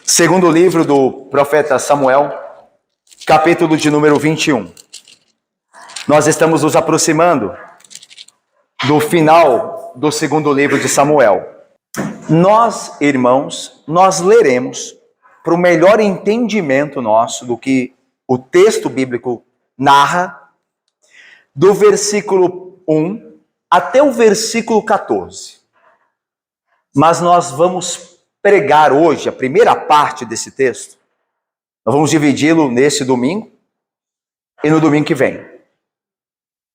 Segundo livro do profeta Samuel, capítulo de número 21. Nós estamos nos aproximando do final do segundo livro de Samuel. Nós, irmãos, nós leremos para o melhor entendimento nosso do que o texto bíblico narra, do versículo 1 até o versículo 14. Mas nós vamos pregar hoje a primeira parte desse texto. Nós vamos dividi-lo nesse domingo e no domingo que vem.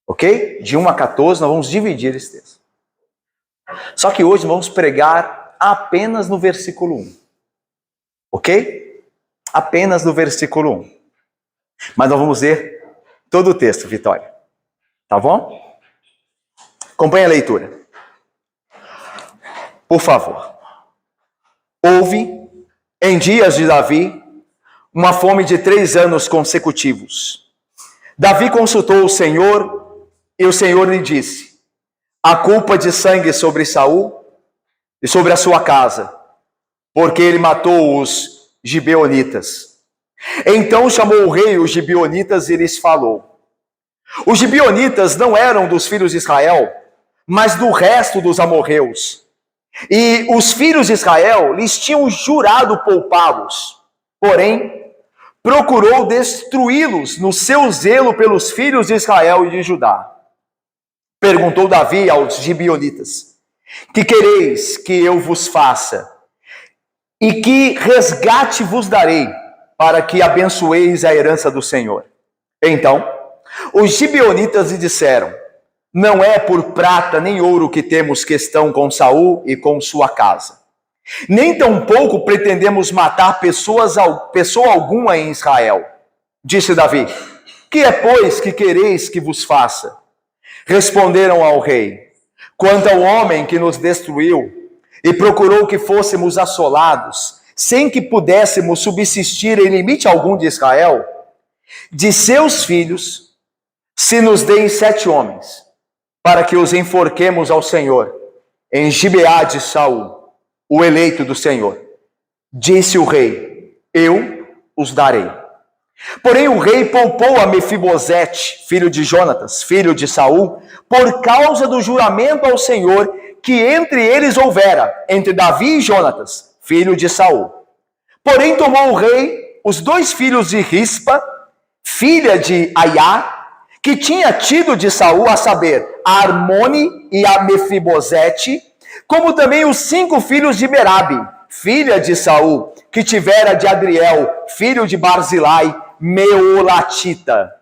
Ok? De 1 a 14 nós vamos dividir esse texto. Só que hoje nós vamos pregar apenas no versículo 1. Ok? Apenas no versículo 1. Mas nós vamos ler todo o texto, Vitória. Tá bom? Acompanhe a leitura. Por favor. Houve, em dias de Davi, uma fome de 3 anos consecutivos. Davi consultou o Senhor, e o Senhor lhe disse: há culpa de sangue sobre Saul e sobre a sua casa, porque ele matou os gibeonitas. Então chamou o rei os gibeonitas e lhes falou. Os gibeonitas não eram dos filhos de Israel, mas do resto dos amorreus. E os filhos de Israel lhes tinham jurado poupá-los, porém procurou destruí-los no seu zelo pelos filhos de Israel e de Judá. Perguntou Davi aos gibeonitas: que quereis que eu vos faça? E que resgate vos darei, para que abençoeis a herança do Senhor? Então os gibeonitas lhe disseram: não é por prata nem ouro que temos questão com Saul e com sua casa. Nem tampouco pretendemos matar pessoa alguma em Israel. Disse Davi: que é, pois, que quereis que vos faça? Responderam ao rei: quanto ao homem que nos destruiu e procurou que fôssemos assolados, sem que pudéssemos subsistir em limite algum de Israel, de seus filhos, se nos deem 7 homens, para que os enforquemos ao Senhor, em Gibeá de Saul, o eleito do Senhor. Disse o rei: eu os darei. Porém o rei poupou a Mefibosete, filho de Jonatas, filho de Saul, por causa do juramento ao Senhor que entre eles houvera, entre Davi e Jonatas, filho de Saul. Porém tomou o rei os 2 filhos de Rispa, filha de Aiá, que tinha tido de Saul, a saber, a Armone e a Mefibosete, como também os 5 filhos de Merabe, filha de Saul, que tivera de Adriel, filho de Barzilai, Meolatita,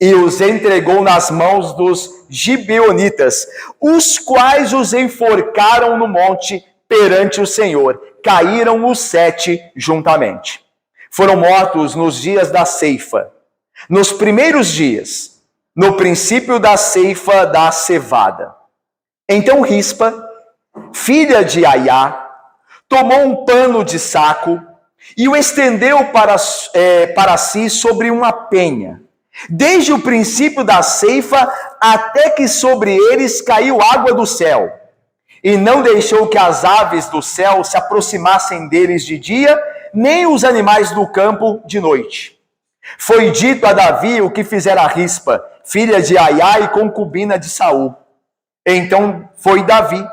e os entregou nas mãos dos gibeonitas, os quais os enforcaram no monte perante o Senhor. Caíram os 7 juntamente. Foram mortos nos dias da ceifa, nos primeiros dias, no princípio da ceifa da cevada. Então Rispa, filha de Aiá, tomou um pano de saco e o estendeu para si sobre uma penha, desde o princípio da ceifa até que sobre eles caiu água do céu, e não deixou que as aves do céu se aproximassem deles de dia, nem os animais do campo de noite. Foi dito a Davi o que fizera Rispa, filha de Aiá e concubina de Saul. Então foi Davi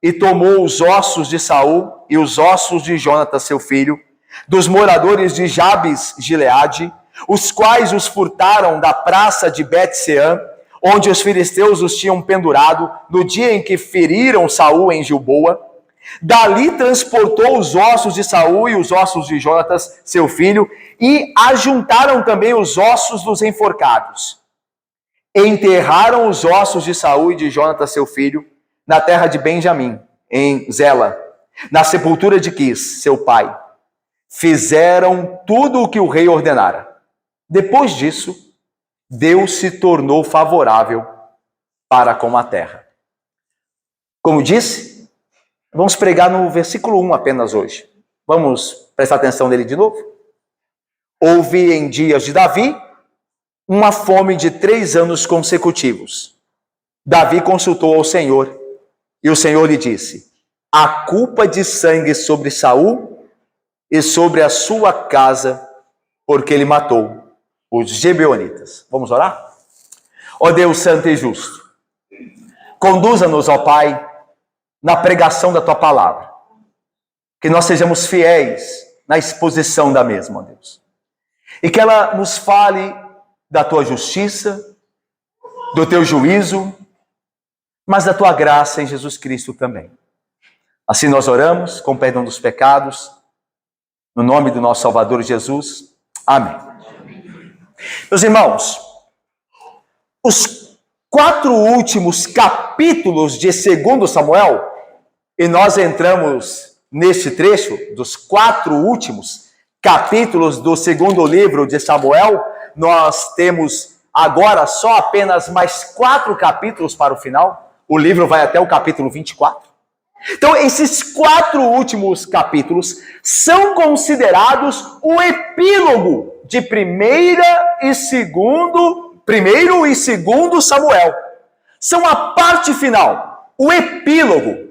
e tomou os ossos de Saul e os ossos de Jonatas, seu filho, dos moradores de Jabes Gileade, os quais os furtaram da praça de Bet-Seã, onde os filisteus os tinham pendurado no dia em que feriram Saul em Gilboa. Dali transportou os ossos de Saul e os ossos de Jonatas, seu filho, e ajuntaram também os ossos dos enforcados. Enterraram os ossos de Saul e de Jonatas, seu filho, na terra de Benjamim, em Zela, na sepultura de Quis, seu pai. Fizeram tudo o que o rei ordenara. Depois disso, Deus se tornou favorável para com a terra. Como disse, vamos pregar no versículo 1 apenas hoje. Vamos prestar atenção nele de novo? Houve em dias de Davi uma fome de 3 anos consecutivos. Davi consultou ao Senhor, e o Senhor lhe disse: há culpa de sangue sobre Saul e sobre a sua casa, porque ele matou os gibeonitas. Vamos orar? Ó Deus santo e justo, conduza-nos, ó Pai, na pregação da tua palavra, que nós sejamos fiéis na exposição da mesma, ó Deus, e que ela nos fale da tua justiça, do teu juízo, mas da tua graça em Jesus Cristo também. Assim nós oramos, com perdão dos pecados, no nome do nosso Salvador Jesus. Amém. Meus irmãos, os 4 últimos capítulos de 2 Samuel, e nós entramos neste trecho dos 4 últimos capítulos do 2º livro de Samuel, nós temos agora só apenas mais 4 capítulos para o final. O livro vai até o capítulo 24. Então, esses 4 últimos capítulos são considerados o epílogo de primeiro e segundo Samuel. São a parte final, o epílogo,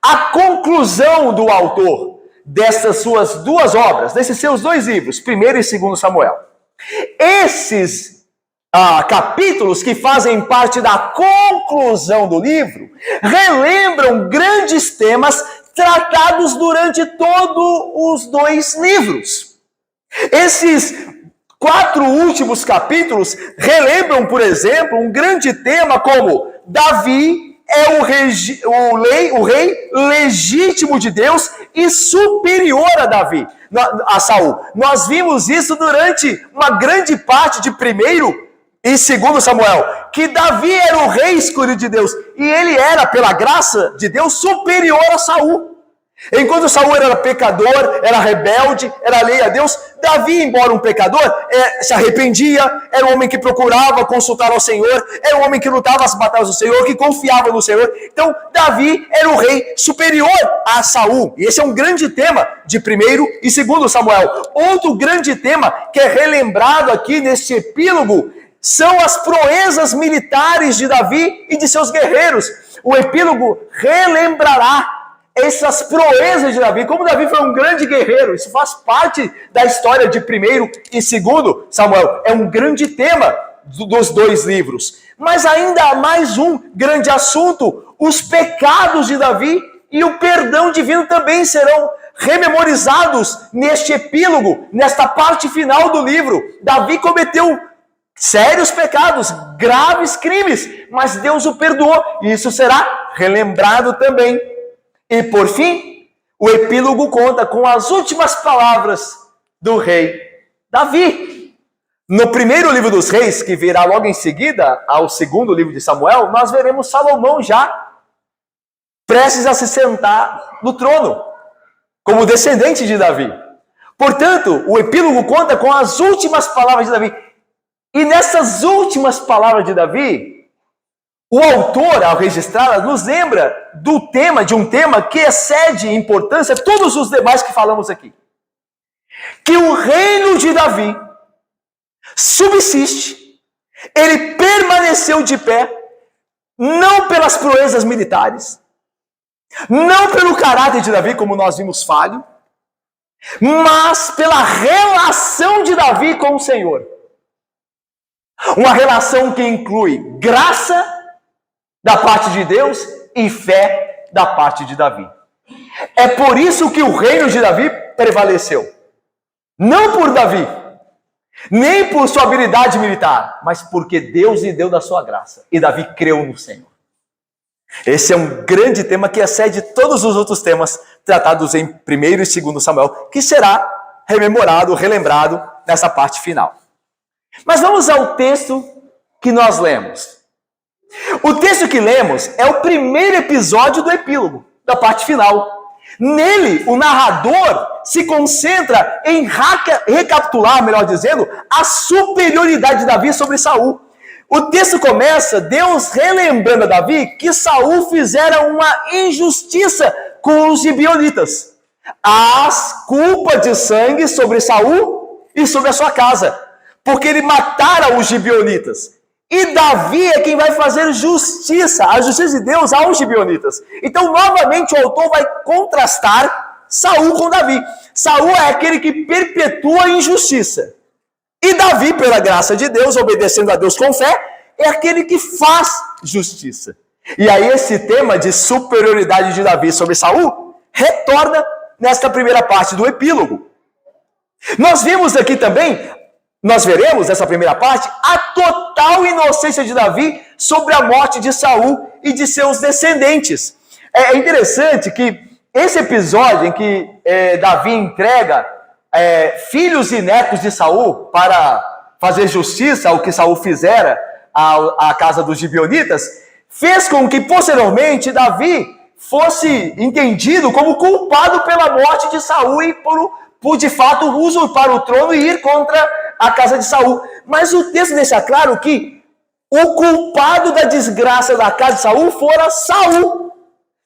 a conclusão do autor dessas suas 2 obras, desses seus 2 livros, 1º e 2º Samuel. Esses capítulos que fazem parte da conclusão do livro relembram grandes temas tratados durante todos os 2 livros. Esses 4 últimos capítulos relembram, por exemplo, um grande tema como Davi é o rei legítimo de Deus e superior a Saul. Nós vimos isso durante uma grande parte de 1º e 2 Samuel, que Davi era o rei escolhido de Deus, e ele era, pela graça de Deus, superior a Saul. Enquanto Saul era pecador, era rebelde, era alheio a Deus, Davi, embora um pecador, se arrependia, era um homem que procurava consultar ao Senhor, era um homem que lutava as batalhas do Senhor, que confiava no Senhor. Então, Davi era o rei superior a Saul. E esse é um grande tema de 1º e 2 Samuel. Outro grande tema que é relembrado aqui neste epílogo são as proezas militares de Davi e de seus guerreiros. O epílogo relembrará essas proezas de Davi, como Davi foi um grande guerreiro. Isso faz parte da história de 1º e 2 Samuel. É um grande tema dos 2 livros. Mas ainda há mais um grande assunto: os pecados de Davi e o perdão divino também serão rememorizados neste epílogo, nesta parte final do livro. Davi cometeu sérios pecados, graves crimes, mas Deus o perdoou, e isso será relembrado também. E por fim, o epílogo conta com as últimas palavras do rei Davi. No 1º livro dos reis, que virá logo em seguida ao 2º livro de Samuel, nós veremos Salomão já prestes a se sentar no trono, como descendente de Davi. Portanto, o epílogo conta com as últimas palavras de Davi. E nessas últimas palavras de Davi, o autor, ao registrá-las, nos lembra de um tema que excede em importância todos os demais que falamos aqui. Que o reino de Davi subsiste, ele permaneceu de pé, não pelas proezas militares, não pelo caráter de Davi, como nós vimos falho, mas pela relação de Davi com o Senhor. Uma relação que inclui graça da parte de Deus e fé da parte de Davi. É por isso que o reino de Davi prevaleceu. Não por Davi, nem por sua habilidade militar, mas porque Deus lhe deu da sua graça. E Davi creu no Senhor. Esse é um grande tema que excede todos os outros temas tratados em 1º e 2 Samuel, que será rememorado, relembrado nessa parte final. Mas vamos ao texto que nós lemos. O texto que lemos é o 1º episódio do epílogo, da parte final. Nele, o narrador se concentra em recapitular, melhor dizendo, a superioridade de Davi sobre Saul. O texto começa Deus relembrando a Davi que Saul fizera uma injustiça com os gibeonitas. As culpas de sangue sobre Saul e sobre a sua casa, porque ele matara os gibeonitas. E Davi é quem vai fazer justiça, a justiça de Deus aos gibeonitas. Então, novamente, o autor vai contrastar Saul com Davi. Saul é aquele que perpetua a injustiça. E Davi, pela graça de Deus, obedecendo a Deus com fé, é aquele que faz justiça. E aí esse tema de superioridade de Davi sobre Saul retorna nesta primeira parte do epílogo. Nós vimos aqui também, nós veremos nessa primeira parte, a total inocência de Davi sobre a morte de Saul e de seus descendentes. É interessante que esse episódio em que Davi entrega filhos e netos de Saul para fazer justiça ao que Saul fizera à casa dos gibeonitas, fez com que posteriormente Davi fosse entendido como culpado pela morte de Saul e por de fato usurpar o trono e ir contra a casa de Saul. Mas o texto deixa claro que o culpado da desgraça da casa de Saul fora Saul.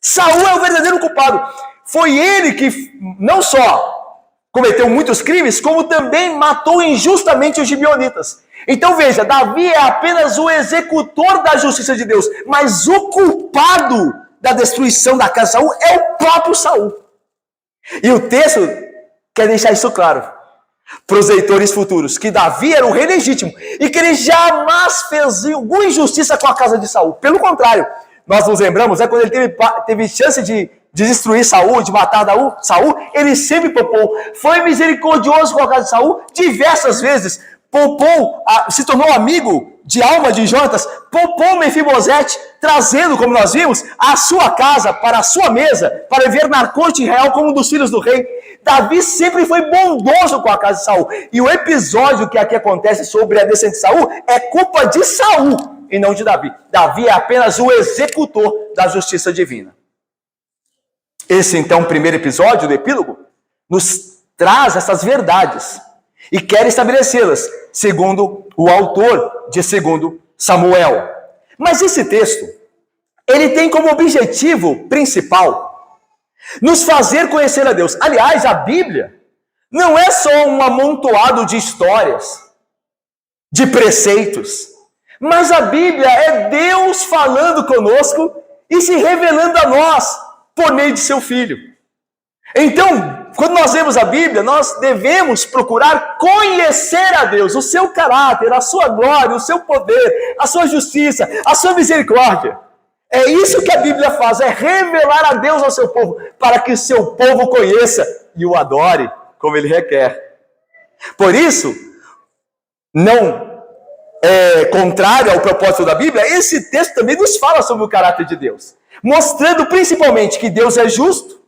Saul é o verdadeiro culpado. Foi ele que não só cometeu muitos crimes, como também matou injustamente os gibeonitas. Então veja, Davi é apenas o executor da justiça de Deus, mas o culpado da destruição da casa de Saul é o próprio Saul. E o texto quer deixar isso claro para os leitores futuros, que Davi era o rei legítimo e que ele jamais fez alguma injustiça com a casa de Saul. Pelo contrário, nós nos lembramos, quando ele teve chance de destruir Saul, de matar Saul, ele sempre poupou. Foi misericordioso com a casa de Saul diversas vezes. Poupou, se tornou amigo de alma de Jonatas, poupou Mefibosete, trazendo, como nós vimos, a sua casa para a sua mesa, para viver na corte real como um dos filhos do rei. Davi sempre foi bondoso com a casa de Saul. E o episódio que aqui acontece sobre a descendente de Saul é culpa de Saul e não de Davi. Davi é apenas o executor da justiça divina. Esse, então, primeiro episódio do epílogo nos traz essas verdades e quer estabelecê-las, segundo o autor de 2 Samuel. Mas esse texto, ele tem como objetivo principal nos fazer conhecer a Deus. Aliás, a Bíblia não é só um amontoado de histórias, de preceitos, mas a Bíblia é Deus falando conosco e se revelando a nós por meio de seu Filho. Então, quando nós lemos a Bíblia, nós devemos procurar conhecer a Deus, o seu caráter, a sua glória, o seu poder, a sua justiça, a sua misericórdia. É isso que a Bíblia faz, é revelar a Deus ao seu povo, para que o seu povo conheça e o adore como ele requer. Por isso, não contrário ao propósito da Bíblia, esse texto também nos fala sobre o caráter de Deus, mostrando principalmente que Deus é justo,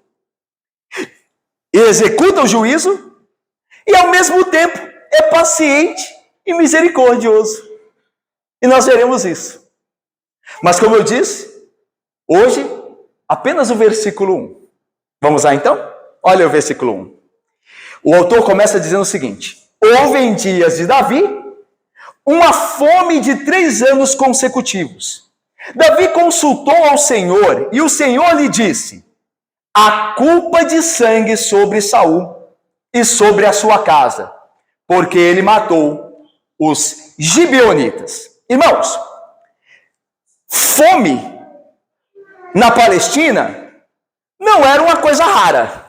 e executa o juízo, e ao mesmo tempo é paciente e misericordioso. E nós veremos isso. Mas como eu disse, hoje, apenas o versículo 1. Vamos lá então? Olha o versículo 1. O autor começa dizendo o seguinte: houve em dias de Davi uma fome de 3 anos consecutivos. Davi consultou ao Senhor, e o Senhor lhe disse: a culpa de sangue sobre Saul e sobre a sua casa, porque ele matou os gibeonitas. Irmãos, fome na Palestina não era uma coisa rara.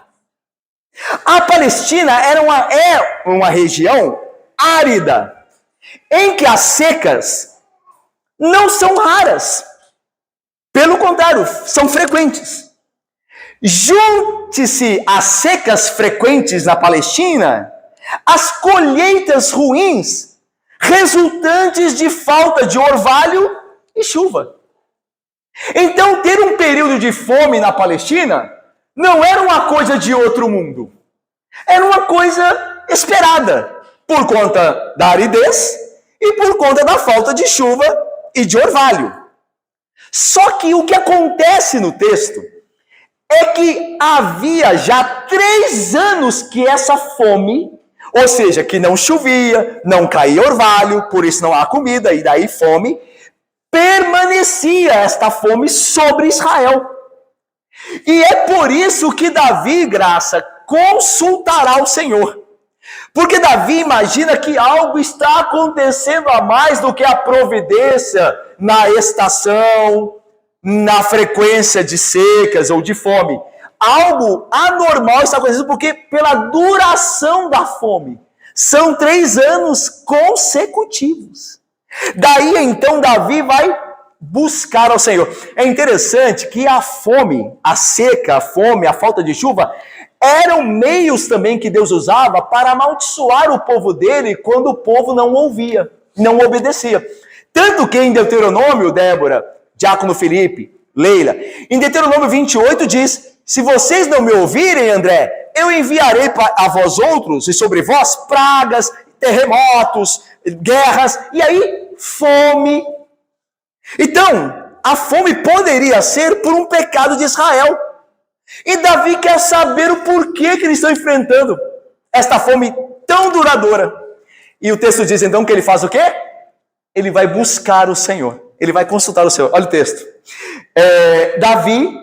A Palestina é uma região árida, em que as secas não são raras. Pelo contrário, são frequentes. Junte-se às secas frequentes na Palestina, as colheitas ruins, resultantes de falta de orvalho e chuva. Então, ter um período de fome na Palestina não era uma coisa de outro mundo. Era uma coisa esperada, por conta da aridez e por conta da falta de chuva e de orvalho. Só que o que acontece no texto é que havia já 3 anos que essa fome, ou seja, que não chovia, não caía orvalho, por isso não há comida, e daí fome, permanecia esta fome sobre Israel. E é por isso que Davi, graça, consultará o Senhor. Porque Davi imagina que algo está acontecendo a mais do que a providência na estação, na frequência de secas ou de fome. algo anormal está acontecendo, porque pela duração da fome, são 3 anos consecutivos. Daí então Davi vai buscar ao Senhor. É interessante que a fome, a seca, a fome, a falta de chuva, eram meios também que Deus usava para amaldiçoar o povo dele quando o povo não ouvia, não obedecia. Tanto que em Deuteronômio, Débora, Diácono Felipe, Leila, em Deuteronômio 28 diz: se vocês não me ouvirem, André, eu enviarei a vós outros e sobre vós pragas, terremotos, guerras, e aí fome. Então, a fome poderia ser por um pecado de Israel. E Davi quer saber o porquê que eles estão enfrentando esta fome tão duradoura. E o texto diz então que ele faz o quê? Ele vai buscar o Senhor. Ele vai consultar o Senhor. Olha o texto. Davi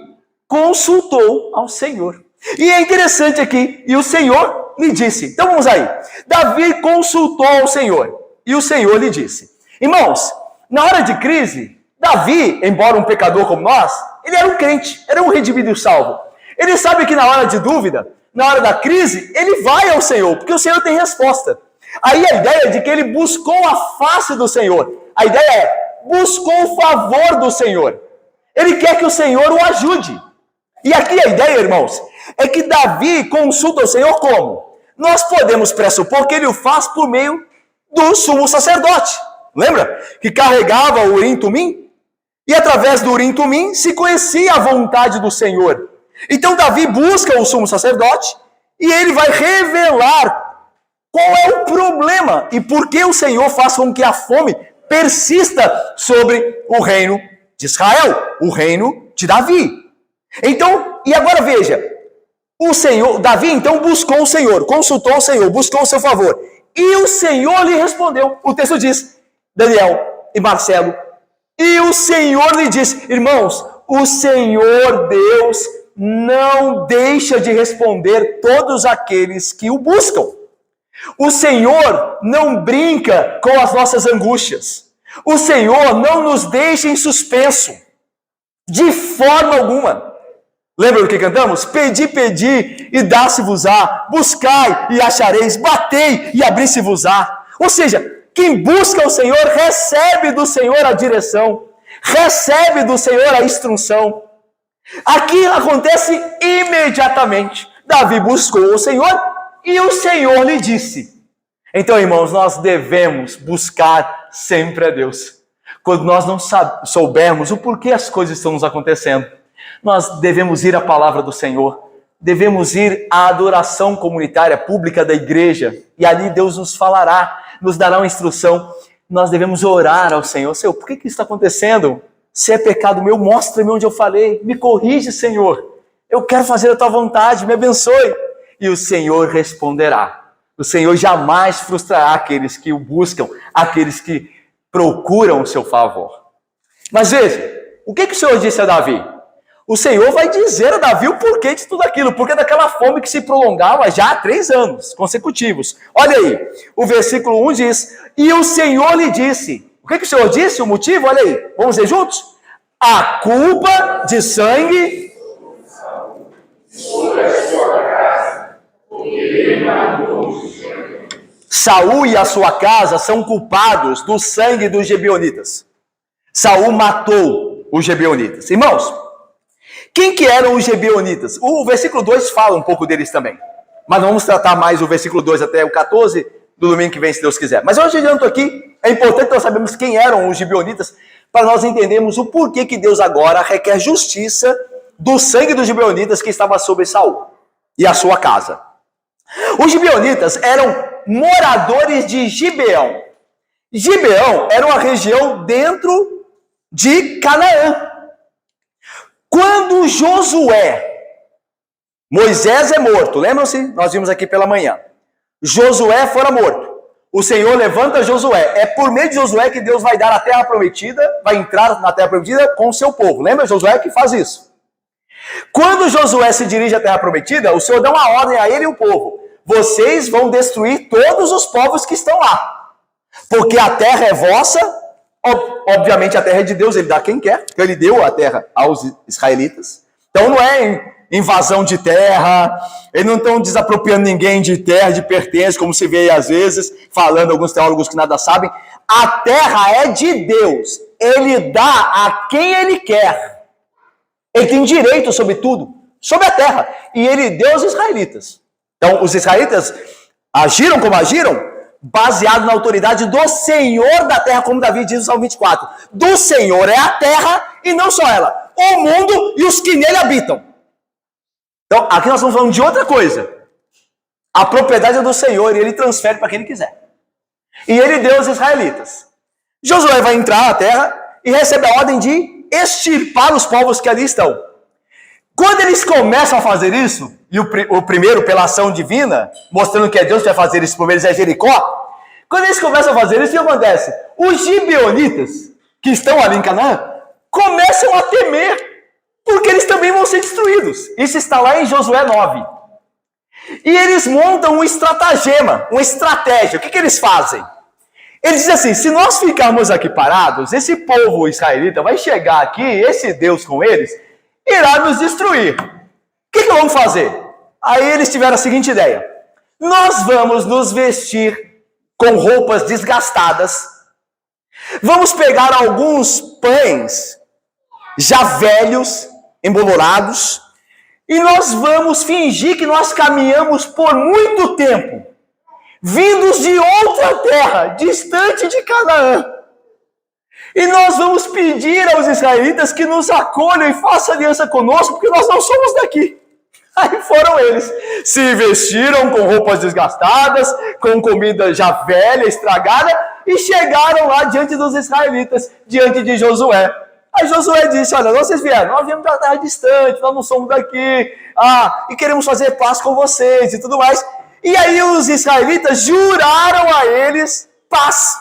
consultou ao Senhor. E é interessante aqui. E o Senhor lhe disse. Então vamos aí. Davi consultou ao Senhor. E o Senhor lhe disse. Irmãos, na hora de crise, Davi, embora um pecador como nós, ele era um crente, era um redimido e salvo. Ele sabe que na hora de dúvida, na hora da crise, ele vai ao Senhor, porque o Senhor tem resposta. Aí a ideia é de que ele buscou a face do Senhor. A ideia é, buscou o favor do Senhor. Ele quer que o Senhor o ajude. E aqui a ideia, irmãos, é que Davi consulta o Senhor como? Nós podemos pressupor que ele o faz por meio do sumo sacerdote. Lembra? Que carregava o Urim-Tumim? E através do Urim-Tumim se conhecia a vontade do Senhor. Então Davi busca o sumo sacerdote e ele vai revelar qual é o problema e por que o Senhor faz com que a fome persista sobre o reino de Israel, o reino de Davi. Então, e agora veja, Davi então buscou o Senhor, consultou o Senhor, buscou o seu favor. E o Senhor lhe respondeu. O texto diz, Daniel e Marcelo, e o Senhor lhe disse, irmãos, o Senhor Deus não deixa de responder todos aqueles que o buscam. O Senhor não brinca com as nossas angústias. O Senhor não nos deixa em suspenso, de forma alguma. Lembra do que cantamos? Pedi, pedi e dá-se-vos-á. Buscai e achareis. Batei e abri-se-vos-á. Ou seja, quem busca o Senhor recebe do Senhor a direção, recebe do Senhor a instrução. Aqui acontece imediatamente. Davi buscou o Senhor e o Senhor lhe disse. Então, irmãos, nós devemos buscar sempre a Deus. Quando nós não soubermos o porquê as coisas estão nos acontecendo, nós devemos ir à palavra do Senhor, devemos ir à adoração comunitária pública da igreja, e ali Deus nos falará, nos dará uma instrução. Nós devemos orar ao Senhor. Senhor, por que isso está acontecendo? Se é pecado meu, mostra-me onde eu falei, me corrige, Senhor. Eu quero fazer a tua vontade, me abençoe. E o Senhor responderá. O Senhor jamais frustrará aqueles que o buscam, aqueles que procuram o seu favor. Mas veja, o que o Senhor disse a Davi? O Senhor vai dizer a Davi o porquê de tudo aquilo, porque daquela fome que se prolongava já há 3 anos consecutivos. Olha aí, o versículo 1 diz, e o Senhor lhe disse. O que o Senhor disse? O motivo? Olha aí, vamos ver juntos? A culpa de sangue sobre a sua casa, porque ele matou. Saul e a sua casa são culpados do sangue dos Gibeonitas. Saul matou os Gibeonitas. Irmãos, quem que eram os Gibeonitas? O versículo 2 fala um pouco deles também. Mas vamos tratar mais o versículo 2 até o 14 do domingo que vem, se Deus quiser. Mas hoje adianto aqui, é importante nós sabermos quem eram os Gibeonitas, para nós entendermos o porquê que Deus agora requer justiça do sangue dos Gibeonitas que estava sobre Saul e a sua casa. Os Gibeonitas eram moradores de Gibeão. Gibeão era uma região dentro de Canaã. Quando Josué, Moisés é morto, lembram-se? Nós vimos aqui pela manhã. Josué fora morto. O Senhor levanta Josué. É por meio de Josué que Deus vai dar a terra prometida, vai entrar na terra prometida com o seu povo. Lembra? Josué que faz isso. Quando Josué se dirige à terra prometida, o Senhor dá uma ordem a ele e o povo. Vocês vão destruir todos os povos que estão lá. Porque a terra é vossa. Obviamente a terra é de Deus, ele dá quem quer. Então ele deu a terra aos israelitas. Então não é invasão de terra, eles não estão desapropriando ninguém de terra, de pertence, como se vê aí às vezes, falando alguns teólogos que nada sabem. A terra é de Deus, ele dá a quem ele quer. Ele tem direito sobre tudo, sobre a terra, e ele deu aos israelitas. Então os israelitas agiram como agiram, baseado na autoridade do Senhor da terra, como Davi diz no Salmo 24. Do Senhor é a terra e não só ela, o mundo e os que nele habitam. Então, aqui nós estamos falando de outra coisa. A propriedade é do Senhor e ele transfere para quem ele quiser. E ele deu aos israelitas. Josué vai entrar na terra e recebe a ordem de extirpar os povos que ali estão. Quando eles começam a fazer isso, e o primeiro pela ação divina, mostrando que é Deus que vai fazer isso por eles, é Jericó. Quando eles começam a fazer isso, o que acontece? Os gibeonitas, que estão ali em Canaã, começam a temer, porque eles também vão ser destruídos. Isso está lá em Josué 9. E eles montam um estratagema, uma estratégia. O que eles fazem? Eles dizem assim, se nós ficarmos aqui parados, esse povo israelita vai chegar aqui, esse Deus com eles, irá nos destruir. O que vamos fazer? Aí eles tiveram a seguinte ideia. Nós vamos nos vestir com roupas desgastadas. Vamos pegar alguns pães já velhos, embolurados, e nós vamos fingir que nós caminhamos por muito tempo, vindos de outra terra, distante de Canaã. E nós vamos pedir aos israelitas que nos acolham e façam aliança conosco, porque nós não somos daqui. Aí foram eles, se vestiram com roupas desgastadas, com comida já velha, estragada, e chegaram lá diante dos israelitas, diante de Josué. Aí Josué disse, olha, vocês vieram, nós viemos da terra distante, nós não somos daqui, e queremos fazer paz com vocês e tudo mais. E aí os israelitas juraram a eles paz.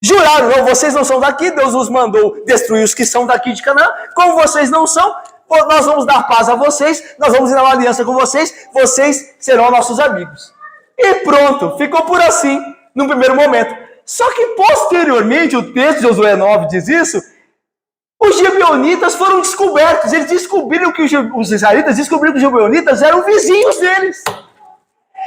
Juraram, não, vocês não são daqui, Deus nos mandou destruir os que são daqui de Canaã, como vocês não são, nós vamos dar paz a vocês, nós vamos ir na aliança com vocês, vocês serão nossos amigos. E pronto, ficou por assim, no primeiro momento. Só que posteriormente, o texto de Josué 9 diz isso, os gibeonitas foram descobertos, eles descobriram que os israelitas descobriram que os gibeonitas eram vizinhos deles.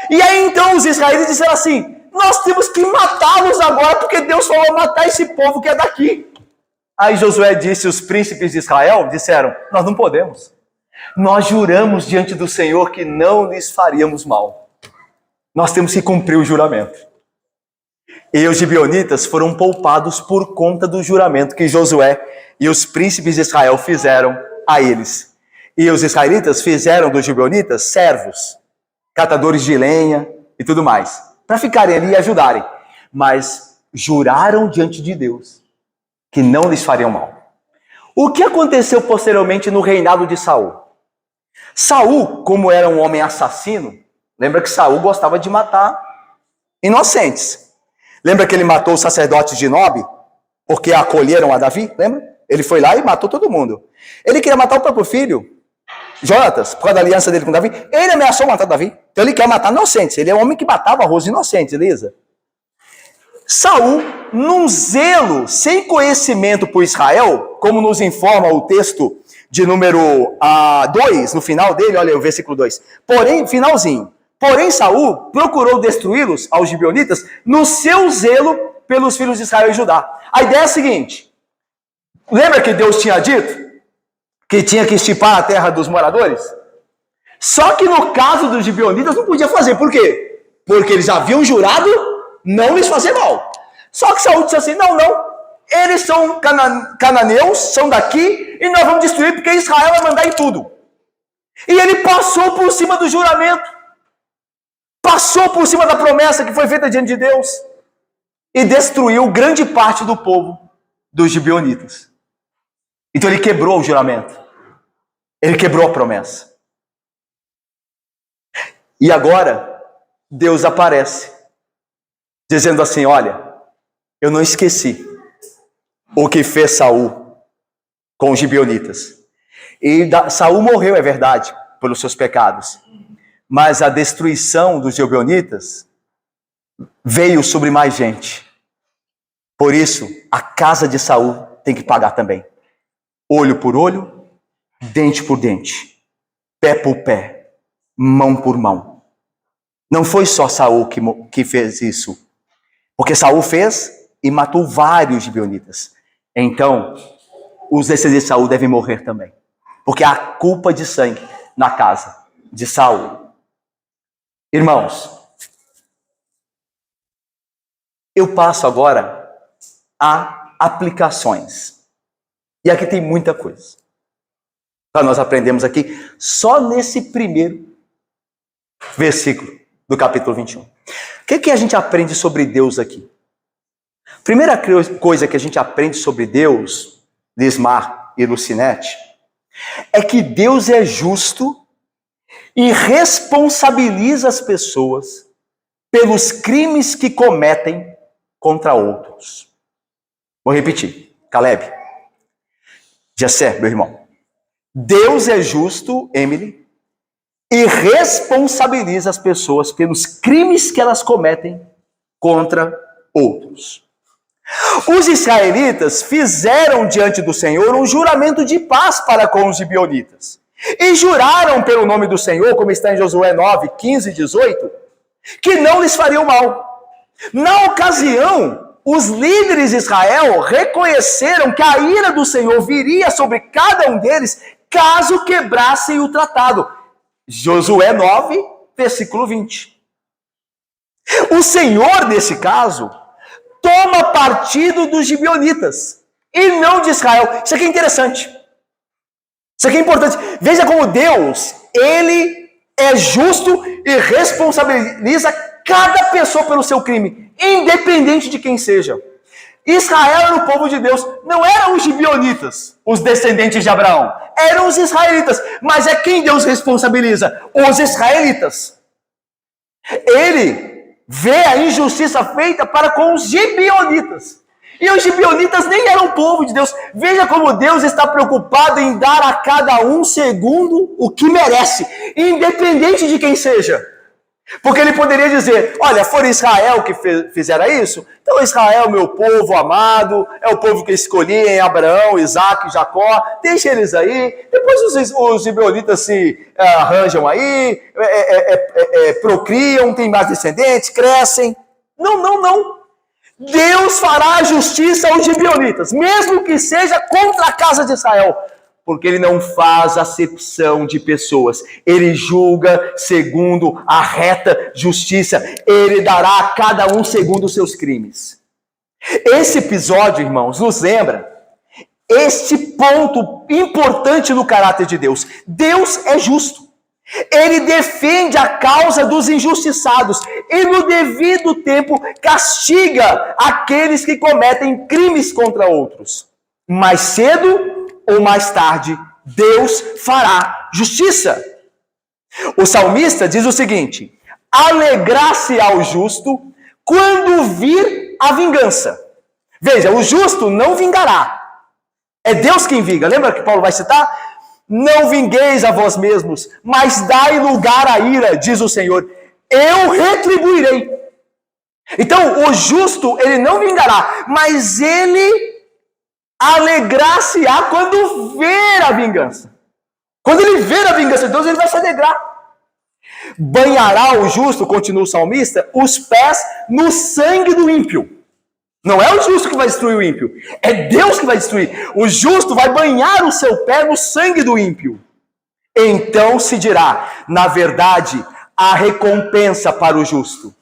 E aí então os israelitas disseram assim, nós temos que matá-los agora, porque Deus falou matar esse povo que é daqui. Aí Josué disse, os príncipes de Israel disseram, nós não podemos. Nós juramos diante do Senhor que não lhes faríamos mal. Nós temos que cumprir o juramento. E os gibeonitas foram poupados por conta do juramento que Josué e os príncipes de Israel fizeram a eles. E os israelitas fizeram dos gibeonitas servos, catadores de lenha e tudo mais, para ficarem ali e ajudarem. Mas juraram diante de Deus que não lhes fariam mal. O que aconteceu posteriormente no reinado de Saul? Saul, como era um homem assassino, lembra que Saul gostava de matar inocentes. Lembra que ele matou os sacerdotes de Nob, porque acolheram a Davi? Lembra? Ele foi lá e matou todo mundo. Ele queria matar o próprio filho, Jonatas, por causa da aliança dele com Davi. Ele ameaçou matar Davi. Então ele quer matar inocentes. Ele é um homem que matava arroz inocentes, Elisa. Saul, num zelo, sem conhecimento por Israel, como nos informa o texto de número 2, no final dele, olha o versículo 2. Porém, finalzinho. Porém, Saul procurou destruí-los, aos gibeonitas, no seu zelo pelos filhos de Israel e Judá. A ideia é a seguinte. Lembra que Deus tinha dito que tinha que estipar a terra dos moradores? Só que no caso dos gibeonitas não podia fazer. Por quê? Porque eles haviam jurado não lhes fazer mal. Só que Saul disse assim, não, eles são cananeus, são daqui, e nós vamos destruir porque Israel vai mandar em tudo. E ele passou por cima do juramento, passou por cima da promessa que foi feita diante de Deus, e destruiu grande parte do povo dos gibeonitas. Então ele quebrou o juramento, ele quebrou a promessa. E agora, Deus aparece, dizendo assim, olha, eu não esqueci o que fez Saul com os gibeonitas. E Saul morreu, é verdade, pelos seus pecados. Mas a destruição dos gibeonitas veio sobre mais gente. Por isso, a casa de Saul tem que pagar também. Olho por olho, dente por dente, pé por pé, mão por mão. Não foi só Saul que fez isso, porque Saul fez e matou vários gibeonitas. Então, os descendentes de Saul devem morrer também, porque há culpa de sangue na casa de Saul. Irmãos, eu passo agora a aplicações. E aqui tem muita coisa para nós aprendermos aqui, só nesse primeiro versículo do capítulo 21. O que a gente aprende sobre Deus aqui? Primeira coisa que a gente aprende sobre Deus, Lismar e Lucinete, é que Deus é justo e responsabiliza as pessoas pelos crimes que cometem contra outros. Vou repetir. Caleb, Jessé, meu irmão. Deus é justo, Emily, e responsabiliza as pessoas pelos crimes que elas cometem contra outros. Os israelitas fizeram diante do Senhor um juramento de paz para com os gibeonitas. E juraram pelo nome do Senhor, como está em Josué 9, 15 e 18, que não lhes fariam mal. Na ocasião, os líderes de Israel reconheceram que a ira do Senhor viria sobre cada um deles caso quebrassem o tratado. Josué 9, versículo 20. O Senhor, nesse caso, toma partido dos gibeonitas e não de Israel. Isso aqui é interessante. Isso aqui é importante. Veja como Deus, ele é justo e responsabiliza cada pessoa pelo seu crime, independente de quem seja. Israel era o povo de Deus, não eram os gibeonitas, os descendentes de Abraão, eram os israelitas. Mas é quem Deus responsabiliza? Os israelitas. Ele vê a injustiça feita para com os gibeonitas. E os gibeonitas nem eram povo de Deus. Veja como Deus está preocupado em dar a cada um segundo o que merece, independente de quem seja. Porque ele poderia dizer, olha, foi Israel que fizeram isso? Então Israel, meu povo amado, é o povo que escolhi em Abraão, Isaac, Jacó, deixa eles aí. Depois os gibeonitas se arranjam aí, procriam, têm mais descendentes, crescem. Não. Deus fará a justiça aos gibeonitas, mesmo que seja contra a casa de Israel. Porque ele não faz acepção de pessoas. Ele julga segundo a reta justiça. Ele dará a cada um segundo os seus crimes. Esse episódio, irmãos, nos lembra este ponto importante no caráter de Deus. Deus é justo. Ele defende a causa dos injustiçados. E no devido tempo castiga aqueles que cometem crimes contra outros. Mais cedo ou mais tarde, Deus fará justiça. O salmista diz o seguinte: alegrar-se ao justo quando vir a vingança. Veja, o justo não vingará. É Deus quem vinga. Lembra que Paulo vai citar? Não vingueis a vós mesmos, mas dai lugar à ira, diz o Senhor. Eu retribuirei. Então, o justo, ele não vingará, mas ele alegrar-se-á quando ver a vingança. Quando ele ver a vingança de Deus, ele vai se alegrar. Banhará o justo, continua o salmista, os pés no sangue do ímpio. Não é o justo que vai destruir o ímpio, é Deus que vai destruir. O justo vai banhar o seu pé no sangue do ímpio. Então se dirá, na verdade, há recompensa para o justo.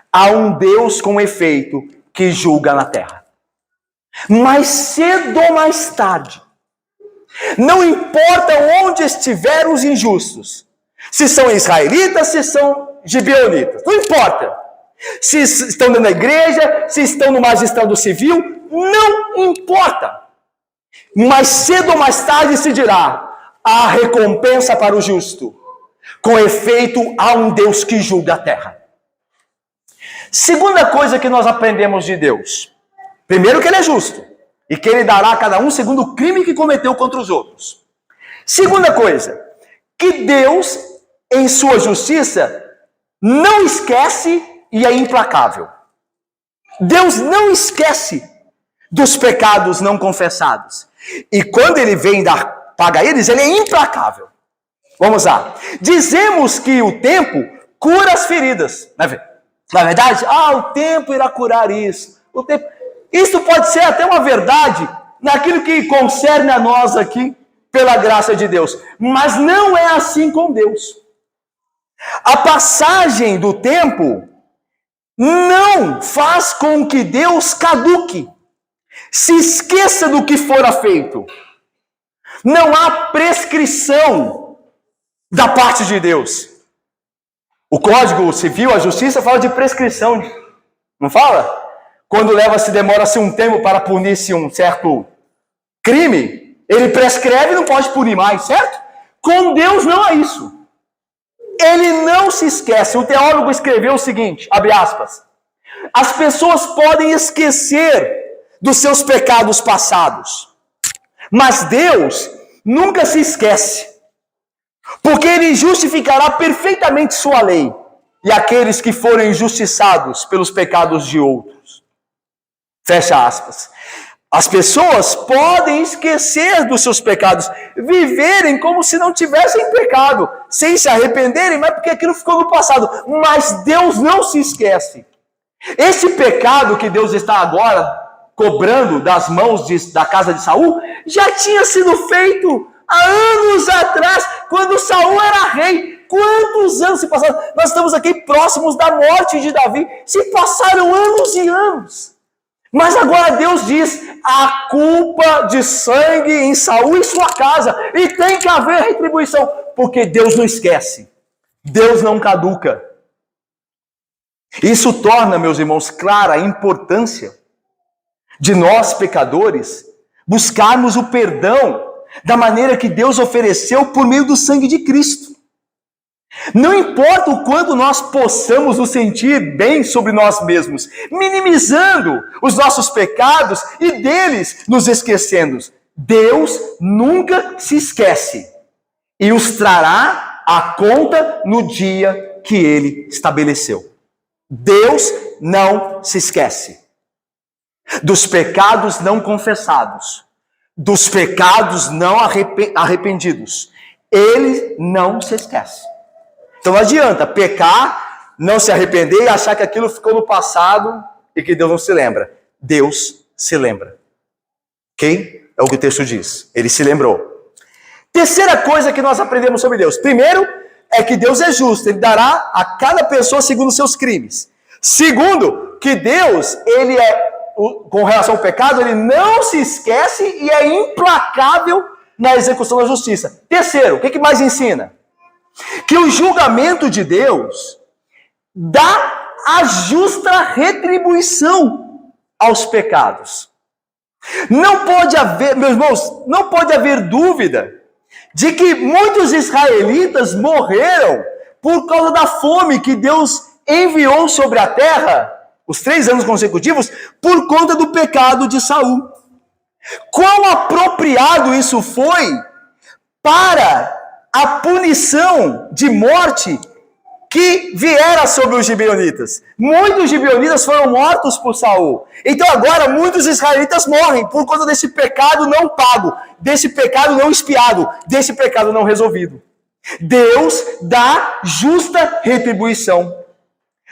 Há um Deus com efeito que julga na terra. Mais cedo ou mais tarde, não importa onde estiverem os injustos, se são israelitas, se são gibeonitas, não importa. Se estão dentro da igreja, se estão no magistrado civil, não importa. Mais cedo ou mais tarde se dirá, há recompensa para o justo. Com efeito, há um Deus que julga a terra. Segunda coisa que nós aprendemos de Deus. Primeiro, que ele é justo e que ele dará a cada um segundo o crime que cometeu contra os outros. Segunda coisa, que Deus, em sua justiça, não esquece e é implacável. Deus não esquece dos pecados não confessados. E quando ele vem dar paga eles, ele é implacável. Vamos lá. Dizemos que o tempo cura as feridas. Na verdade, o tempo irá curar isso. Isso pode ser até uma verdade naquilo que concerne a nós aqui, pela graça de Deus. Mas não é assim com Deus. A passagem do tempo não faz com que Deus caduque, se esqueça do que fora feito. Não há prescrição da parte de Deus. O Código Civil, a Justiça, fala de prescrição. Não fala? Quando demora-se um tempo para punir-se um certo crime, ele prescreve e não pode punir mais, certo? Com Deus não é isso. Ele não se esquece. O teólogo escreveu o seguinte, abre aspas, as pessoas podem esquecer dos seus pecados passados, mas Deus nunca se esquece, porque Ele justificará perfeitamente sua lei e aqueles que forem injustiçados pelos pecados de outros. Fecha aspas. As pessoas podem esquecer dos seus pecados, viverem como se não tivessem pecado, sem se arrependerem, mas porque aquilo ficou no passado. Mas Deus não se esquece. Esse pecado que Deus está agora cobrando das mãos da casa de Saul, já tinha sido feito há anos atrás, quando Saul era rei. Quantos anos se passaram? Nós estamos aqui próximos da morte de Davi. Se passaram anos e anos. Mas agora Deus diz, a culpa de sangue em Saul e sua casa, e tem que haver retribuição, porque Deus não esquece, Deus não caduca. Isso torna, meus irmãos, clara a importância de nós, pecadores, buscarmos o perdão da maneira que Deus ofereceu por meio do sangue de Cristo. Não importa o quanto nós possamos nos sentir bem sobre nós mesmos, minimizando os nossos pecados e deles nos esquecendo, Deus nunca se esquece e os trará à conta no dia que Ele estabeleceu. Deus não se esquece dos pecados não confessados, dos pecados não arrependidos. Ele não se esquece. Então não adianta pecar, não se arrepender e achar que aquilo ficou no passado e que Deus não se lembra. Deus se lembra. Ok? É o que o texto diz. Ele se lembrou. Terceira coisa que nós aprendemos sobre Deus. Primeiro, é que Deus é justo. Ele dará a cada pessoa segundo os seus crimes. Segundo, que Deus, ele com relação ao pecado, ele não se esquece e é implacável na execução da justiça. Terceiro, o que mais ensina? Que o julgamento de Deus dá a justa retribuição aos pecados. Não pode haver, meus irmãos, não pode haver dúvida de que muitos israelitas morreram por causa da fome que Deus enviou sobre a terra, os 3 anos consecutivos, por conta do pecado de Saul. Quão apropriado isso foi para a punição de morte que viera sobre os gibeonitas. Muitos gibeonitas foram mortos por Saul. Então agora muitos israelitas morrem por conta desse pecado não pago, desse pecado não expiado, desse pecado não resolvido. Deus dá justa retribuição.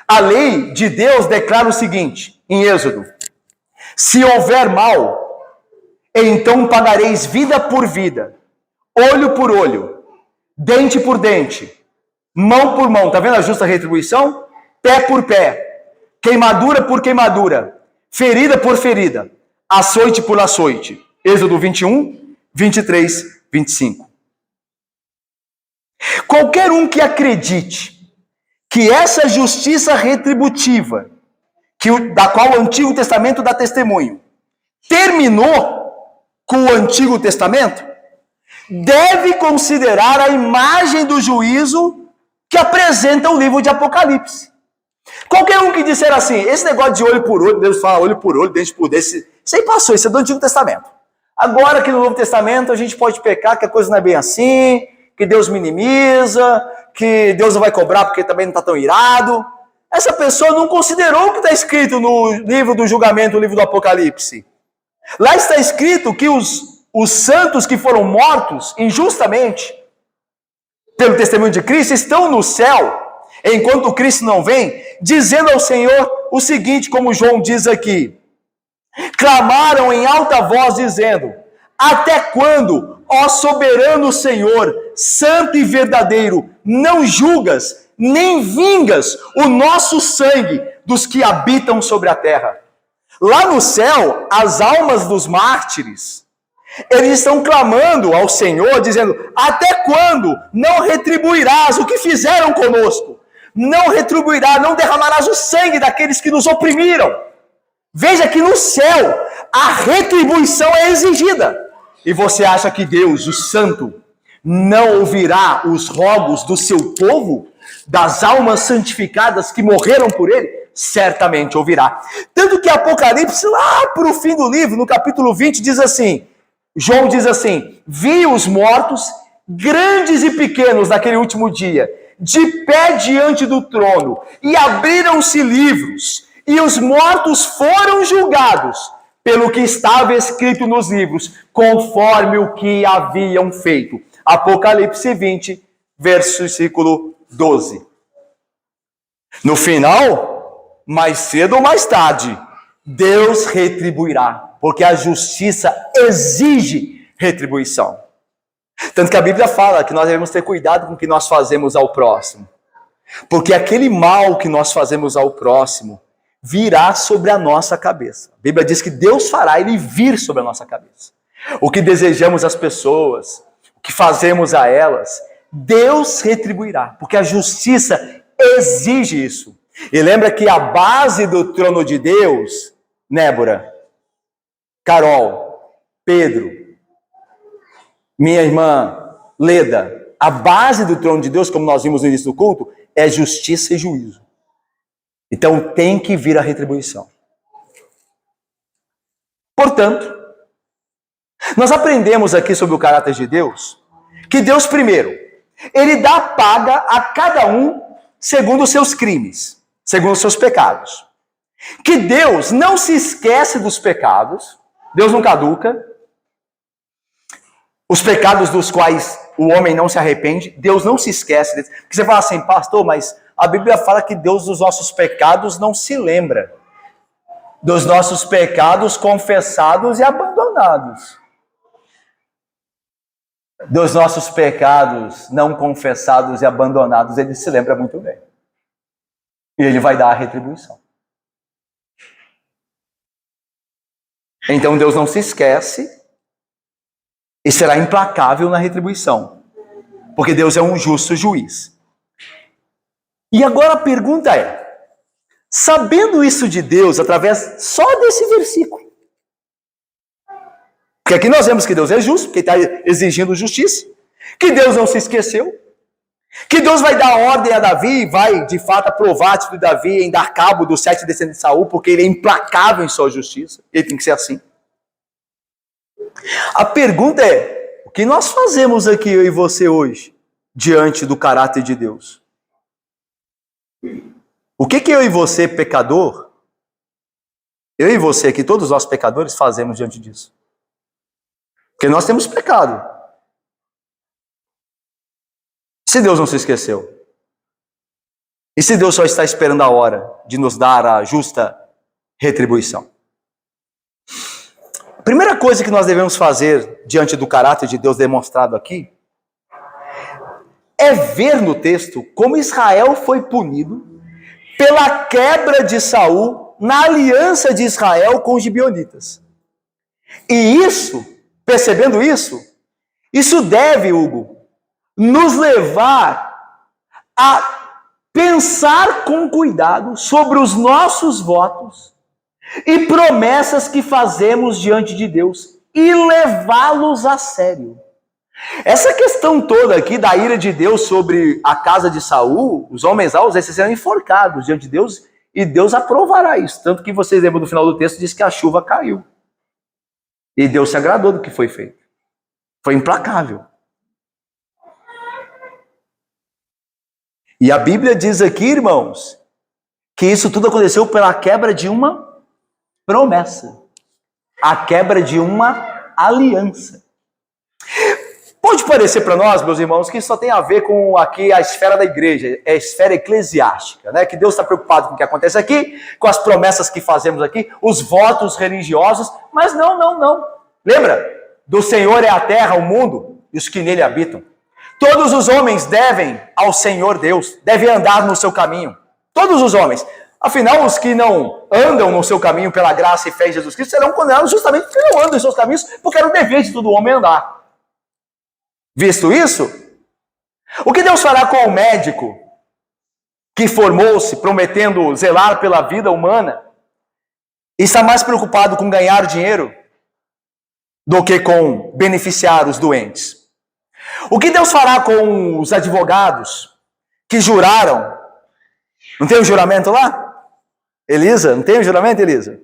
A lei de Deus declara o seguinte, em Êxodo: se houver mal, então pagareis vida por vida, olho por olho, dente por dente, mão por mão. Está vendo a justa retribuição? Pé por pé, queimadura por queimadura, ferida por ferida, açoite por açoite. Êxodo 21, 23, 25. Qualquer um que acredite que essa justiça retributiva, da qual o Antigo Testamento dá testemunho, terminou com o Antigo Testamento, deve considerar a imagem do juízo que apresenta o livro de Apocalipse. Qualquer um que disser assim, esse negócio de olho por olho, Deus fala olho por olho, dente por dente, isso aí passou, isso é do Antigo Testamento. Agora que no Novo Testamento a gente pode pecar, que a coisa não é bem assim, que Deus minimiza, que Deus não vai cobrar porque também não está tão irado. Essa pessoa não considerou o que está escrito no livro do julgamento, no livro do Apocalipse. Lá está escrito que os os santos que foram mortos injustamente pelo testemunho de Cristo estão no céu, enquanto Cristo não vem, dizendo ao Senhor o seguinte, como João diz aqui: clamaram em alta voz dizendo: até quando, ó soberano Senhor, santo e verdadeiro, não julgas, nem vingas o nosso sangue dos que habitam sobre a terra? Lá no céu, as almas dos mártires, eles estão clamando ao Senhor, dizendo: até quando não retribuirás o que fizeram conosco? Não retribuirás, não derramarás o sangue daqueles que nos oprimiram. Veja que no céu, a retribuição é exigida. E você acha que Deus, o Santo, não ouvirá os rogos do seu povo, das almas santificadas que morreram por ele? Certamente ouvirá. Tanto que Apocalipse, lá para o fim do livro, no capítulo 20, diz assim, João diz assim: vi os mortos, grandes e pequenos, naquele último dia, de pé diante do trono, e abriram-se livros, e os mortos foram julgados pelo que estava escrito nos livros, conforme o que haviam feito. Apocalipse 20, versículo 12. No final, mais cedo ou mais tarde, Deus retribuirá, porque a justiça exige retribuição. Tanto que a Bíblia fala que nós devemos ter cuidado com o que nós fazemos ao próximo, porque aquele mal que nós fazemos ao próximo virá sobre a nossa cabeça. A Bíblia diz que Deus fará ele vir sobre a nossa cabeça. O que desejamos às pessoas, o que fazemos a elas, Deus retribuirá, porque a justiça exige isso. E lembra que a base do trono de Deus, Nébora, Carol, Pedro, minha irmã Leda, a base do trono de Deus, como nós vimos no início do culto, é justiça e juízo. Então tem que vir a retribuição. Portanto, nós aprendemos aqui sobre o caráter de Deus, que Deus, primeiro, ele dá paga a cada um segundo os seus crimes, segundo os seus pecados. Que Deus não se esquece dos pecados, Deus não caduca. Os pecados dos quais o homem não se arrepende, Deus não se esquece deles. Porque você fala assim, pastor, mas a Bíblia fala que Deus dos nossos pecados não se lembra. Dos nossos pecados confessados e abandonados. Dos nossos pecados não confessados e abandonados, ele se lembra muito bem. E ele vai dar a retribuição. Então Deus não se esquece e será implacável na retribuição, porque Deus é um justo juiz. E agora a pergunta é, sabendo isso de Deus através só desse versículo, porque aqui nós vemos que Deus é justo, porque está exigindo justiça, que Deus não se esqueceu, que Deus vai dar ordem a Davi e vai de fato aprovar a atitude de Davi em dar cabo dos 7 descendentes de Saul, porque ele é implacável em sua justiça, ele tem que ser assim. A pergunta é, o que nós fazemos aqui, eu e você hoje, diante do caráter de Deus? O que eu e você, pecador, eu e você aqui, todos nós pecadores, fazemos diante disso? Porque nós temos pecado. Se Deus não se esqueceu? E se Deus só está esperando a hora de nos dar a justa retribuição? A primeira coisa que nós devemos fazer diante do caráter de Deus demonstrado aqui é ver no texto como Israel foi punido pela quebra de Saul na aliança de Israel com os gibeonitas. E isso, percebendo isso, isso deve, Hugo, nos levar a pensar com cuidado sobre os nossos votos e promessas que fazemos diante de Deus e levá-los a sério. Essa questão toda aqui da ira de Deus sobre a casa de Saul, os homens alvos, esses serão enforcados diante de Deus e Deus aprovará isso. Tanto que vocês lembram do final do texto, diz que a chuva caiu. E Deus se agradou do que foi feito. Foi implacável. E a Bíblia diz aqui, irmãos, que isso tudo aconteceu pela quebra de uma promessa. A quebra de uma aliança. Pode parecer para nós, meus irmãos, que isso só tem a ver com aqui a esfera da igreja, é a esfera eclesiástica, né? Que Deus está preocupado com o que acontece aqui, com as promessas que fazemos aqui, os votos religiosos, mas não. Lembra? Do Senhor é a terra, o mundo e os que nele habitam. Todos os homens devem ao Senhor Deus, devem andar no seu caminho. Todos os homens. Afinal, os que não andam no seu caminho pela graça e fé em Jesus Cristo serão condenados justamente porque não andam em seus caminhos, porque era o dever de todo homem andar. Visto isso, o que Deus fará com o médico que formou-se prometendo zelar pela vida humana e está mais preocupado com ganhar dinheiro do que com beneficiar os doentes? O que Deus fará com os advogados que juraram? Não tem o juramento lá? Elisa, não tem o juramento, Elisa?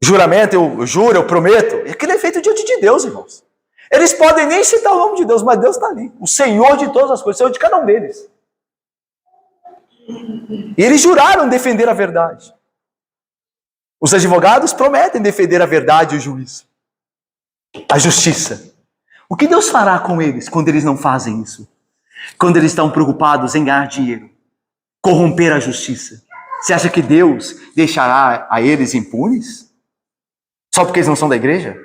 Juramento, eu juro, eu prometo. E aquilo é feito diante de Deus, irmãos. Eles podem nem citar o nome de Deus, mas Deus está ali. O Senhor de todas as coisas, o Senhor de cada um deles. E eles juraram defender a verdade. Os advogados prometem defender a verdade e o juízo. A justiça. O que Deus fará com eles quando eles não fazem isso? Quando eles estão preocupados em ganhar dinheiro, corromper a justiça. Você acha que Deus deixará a eles impunes? Só porque eles não são da igreja?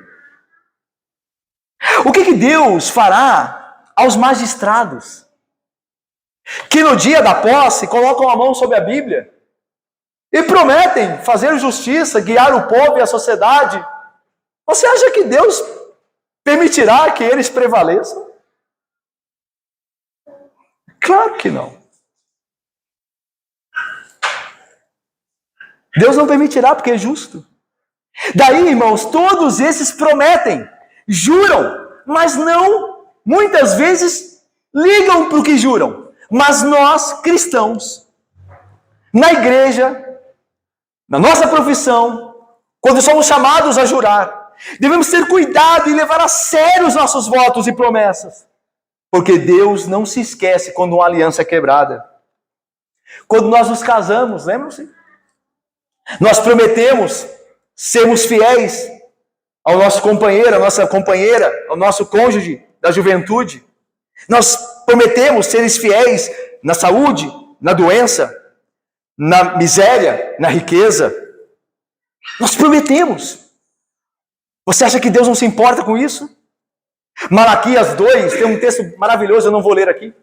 O que Deus fará aos magistrados que no dia da posse colocam a mão sobre a Bíblia e prometem fazer justiça, guiar o povo e a sociedade? Você acha que Deus permitirá que eles prevaleçam? Claro que não. Deus não permitirá porque é justo. Daí, irmãos, todos esses prometem, juram, mas não, muitas vezes, ligam para o que juram. Mas nós, cristãos, na igreja, na nossa profissão, quando somos chamados a jurar, devemos ter cuidado e levar a sério os nossos votos e promessas. Porque Deus não se esquece quando uma aliança é quebrada. Quando nós nos casamos, lembram-se? Nós prometemos sermos fiéis ao nosso companheiro, à nossa companheira, ao nosso cônjuge da juventude. Nós prometemos ser fiéis na saúde, na doença, na miséria, na riqueza. Nós prometemos. Você acha que Deus não se importa com isso? Malaquias 2, tem um texto maravilhoso, eu não vou ler aqui.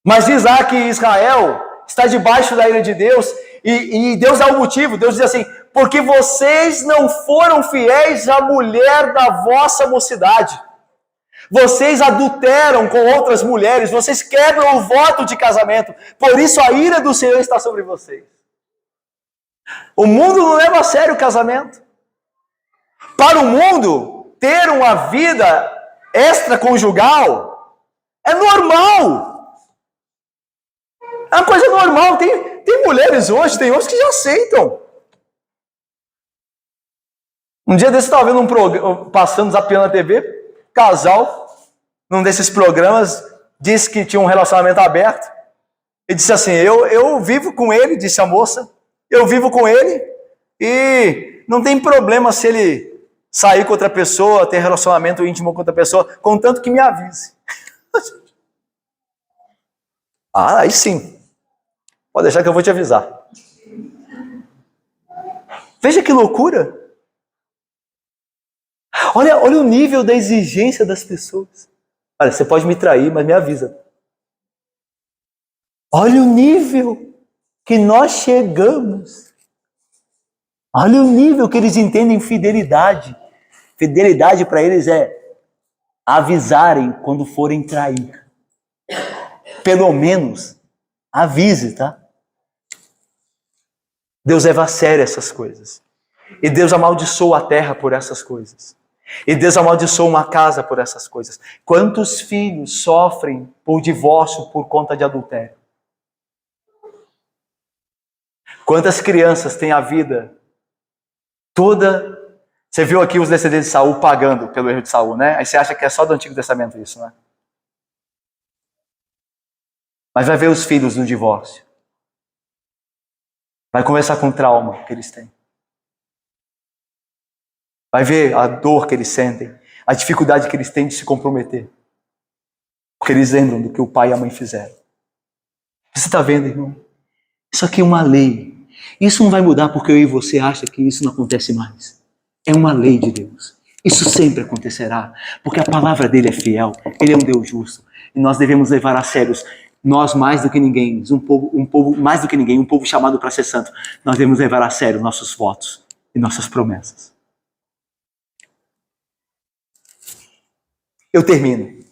Mas diz lá que Israel está debaixo da ira de Deus e Deus dá o motivo. Deus diz assim: porque vocês não foram fiéis à mulher da vossa mocidade. Vocês adulteram com outras mulheres, vocês quebram o voto de casamento. Por isso a ira do Senhor está sobre vocês. O mundo não leva a sério o casamento. Para o mundo, ter uma vida extraconjugal é normal. É uma coisa normal. Tem mulheres hoje, tem homens que já aceitam. Um dia desse eu estava vendo um programa, passando, zapeando na TV, casal, num desses programas, disse que tinha um relacionamento aberto. E disse assim: eu vivo com ele, disse a moça, eu vivo com ele e não tem problema se ele sair com outra pessoa, ter relacionamento íntimo com outra pessoa, contanto que me avise. Aí sim. Pode deixar que eu vou te avisar. Veja que loucura. Olha o nível da exigência das pessoas. Olha, você pode me trair, mas me avisa. Olha o nível que nós chegamos. Olha o nível que eles entendem fidelidade. Fidelidade para eles é avisarem quando forem trair. Pelo menos avise, tá? Deus leva a sério essas coisas. E Deus amaldiçoa a terra por essas coisas. E Deus amaldiçoa uma casa por essas coisas. Quantos filhos sofrem por divórcio por conta de adultério? Quantas crianças têm a vida toda... Você viu aqui os descendentes de Saul pagando pelo erro de Saul, né? Aí você acha que é só do Antigo Testamento isso, né? Mas vai ver os filhos no divórcio. Vai conversar com o trauma que eles têm. Vai ver a dor que eles sentem, a dificuldade que eles têm de se comprometer. Porque eles lembram do que o pai e a mãe fizeram. Você está vendo, irmão? Isso aqui é uma lei. Isso não vai mudar porque eu e você acham que isso não acontece mais. É uma lei de Deus. Isso sempre acontecerá, porque a palavra dele é fiel, ele é um Deus justo. E nós devemos levar a sério, nós mais do que ninguém, um povo mais do que ninguém, um povo chamado para ser santo, nós devemos levar a sério nossos votos e nossas promessas. Eu termino.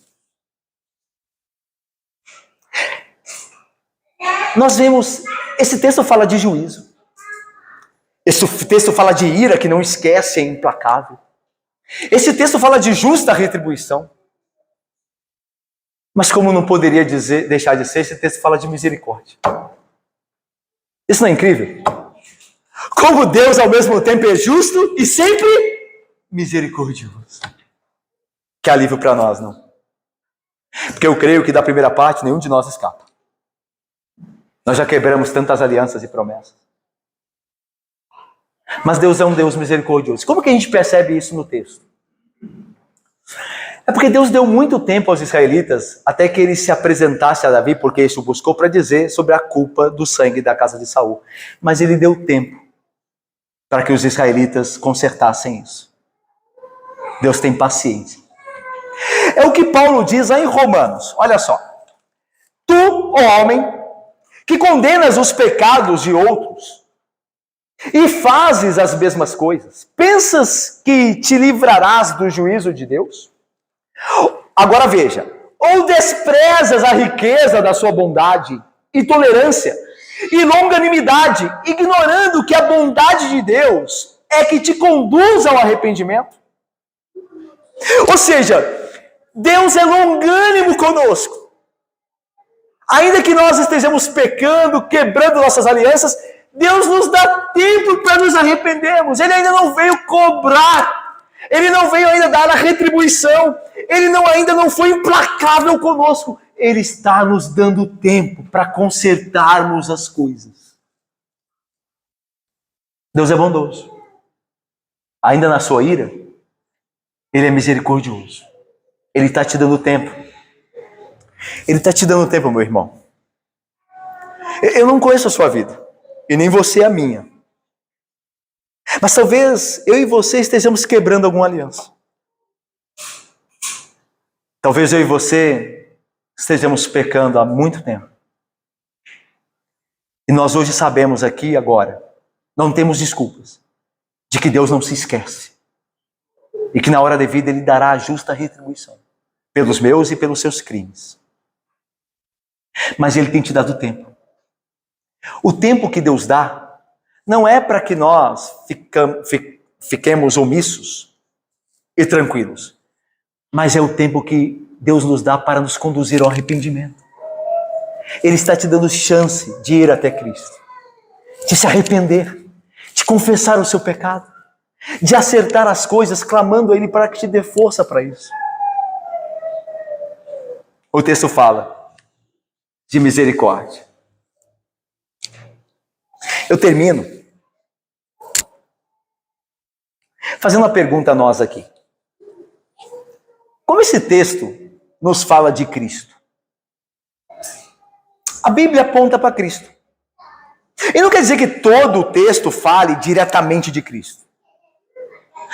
Nós vemos, esse texto fala de juízo. Esse texto fala de ira que não esquece, é implacável. Esse texto fala de justa retribuição. Mas como não poderia deixar de ser, esse texto fala de misericórdia. Isso não é incrível? Como Deus ao mesmo tempo é justo e sempre misericordioso. Que alívio para nós, não? Porque eu creio que da primeira parte nenhum de nós escapa. Nós já quebramos tantas alianças e promessas. Mas Deus é um Deus misericordioso. Como que a gente percebe isso no texto? É porque Deus deu muito tempo aos israelitas até que ele se apresentasse a Davi, porque isso buscou para dizer sobre a culpa do sangue da casa de Saul. Mas ele deu tempo para que os israelitas consertassem isso. Deus tem paciência. É o que Paulo diz lá em Romanos. Olha só. Tu, ó homem, que condenas os pecados de outros e fazes as mesmas coisas, pensas que te livrarás do juízo de Deus? Agora veja, ou desprezas a riqueza da sua bondade e tolerância e longanimidade, ignorando que a bondade de Deus é que te conduz ao arrependimento? Ou seja, Deus é longânimo conosco. Ainda que nós estejamos pecando, quebrando nossas alianças, Deus nos dá tempo para nos arrependermos. Ele ainda não veio cobrar. Ele não veio ainda dar a retribuição. Ele ainda não foi implacável conosco. Ele está nos dando tempo para consertarmos as coisas. Deus é bondoso. Ainda na sua ira, Ele é misericordioso. Ele está te dando tempo. Ele está te dando tempo, meu irmão. Eu não conheço a sua vida. E nem você a minha. Mas talvez eu e você estejamos quebrando alguma aliança. Talvez eu e você estejamos pecando há muito tempo. E nós hoje sabemos aqui agora, não temos desculpas, de que Deus não se esquece. E que na hora devida Ele dará a justa retribuição. Pelos meus e pelos seus crimes. Mas Ele tem te dado tempo. O tempo que Deus dá não é para que nós fiquemos omissos e tranquilos, mas é o tempo que Deus nos dá para nos conduzir ao arrependimento. Ele está te dando chance de ir até Cristo, de se arrepender, de confessar o seu pecado, de acertar as coisas, clamando a Ele para que te dê força para isso. O texto fala de misericórdia. Eu termino fazendo uma pergunta a nós aqui. Como esse texto nos fala de Cristo? A Bíblia aponta para Cristo. E não quer dizer que todo o texto fale diretamente de Cristo.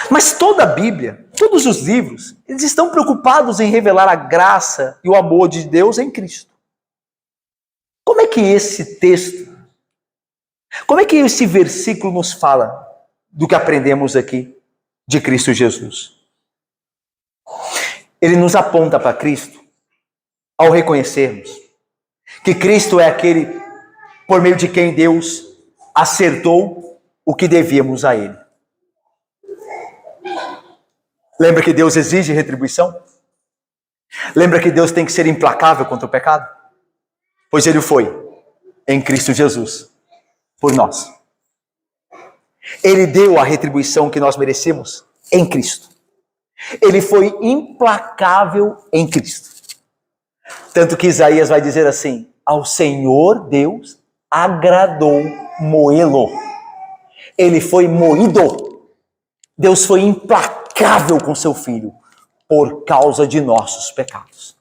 Mas toda a Bíblia, todos os livros, eles estão preocupados em revelar a graça e o amor de Deus em Cristo. Como é que esse texto, como é que esse versículo nos fala do que aprendemos aqui de Cristo Jesus? Ele nos aponta para Cristo ao reconhecermos que Cristo é aquele por meio de quem Deus acertou o que devíamos a Ele. Lembra que Deus exige retribuição? Lembra que Deus tem que ser implacável contra o pecado? Pois Ele foi em Cristo Jesus por nós. Ele deu a retribuição que nós merecemos em Cristo. Ele foi implacável em Cristo. Tanto que Isaías vai dizer assim: ao Senhor Deus agradou moê-lo. Ele foi moído Deus foi implacável com seu Filho por causa de nossos pecados.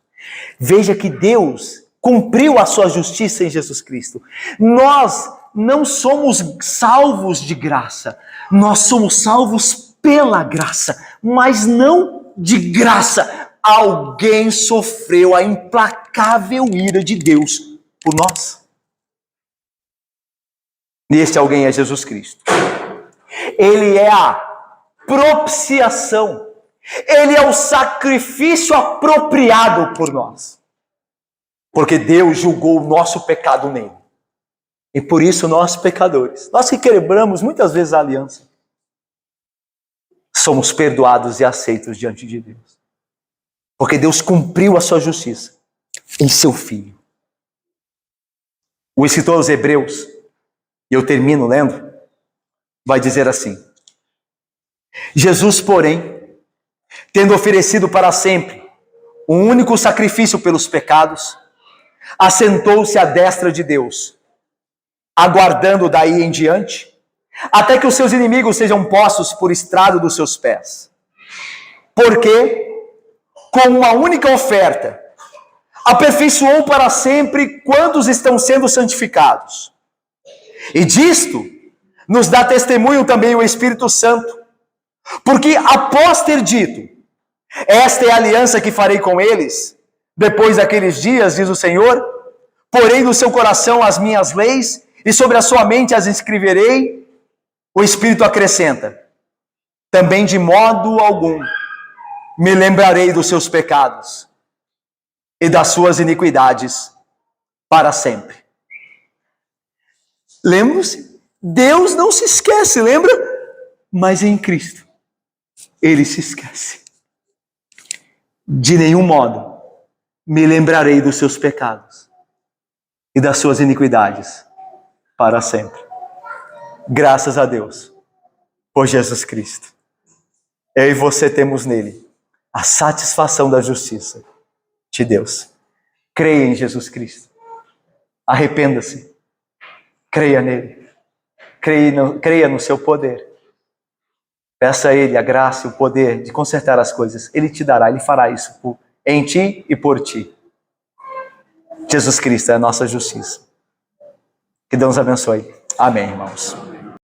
Veja que Deus cumpriu a sua justiça em Jesus Cristo. Nós não somos salvos de graça, nós somos salvos pela graça, mas não de graça. Alguém sofreu a implacável ira de Deus por nós. E este alguém é Jesus Cristo. Ele é a propiciação. Ele é o sacrifício apropriado por nós. Porque Deus julgou o nosso pecado nele. E por isso nós, pecadores, nós que quebramos muitas vezes a aliança, somos perdoados e aceitos diante de Deus. Porque Deus cumpriu a sua justiça em seu Filho. O escritor aos Hebreus, e eu termino lendo, vai dizer assim: Jesus, porém, tendo oferecido para sempre um único sacrifício pelos pecados, assentou-se à destra de Deus, aguardando daí em diante, até que os seus inimigos sejam postos por estrado dos seus pés. Porque, com uma única oferta, aperfeiçoou para sempre quantos estão sendo santificados. E disto nos dá testemunho também o Espírito Santo, porque após ter dito, esta é a aliança que farei com eles, depois daqueles dias, diz o Senhor, porei no seu coração as minhas leis, e sobre a sua mente as escreverei, o Espírito acrescenta, também de modo algum me lembrarei dos seus pecados e das suas iniquidades para sempre. Lembra-se? Deus não se esquece, lembra? Mas em Cristo, Ele se esquece. De nenhum modo me lembrarei dos seus pecados e das suas iniquidades para sempre. Graças a Deus por Jesus Cristo. Eu e você temos nele a satisfação da justiça de Deus. Creia em Jesus Cristo. Arrependa-se. Creia nele. Creia no seu poder. Peça a Ele a graça e o poder de consertar as coisas. Ele te dará, Ele fará isso em ti e por ti. Jesus Cristo é a nossa justiça. Que Deus abençoe. Amém, irmãos.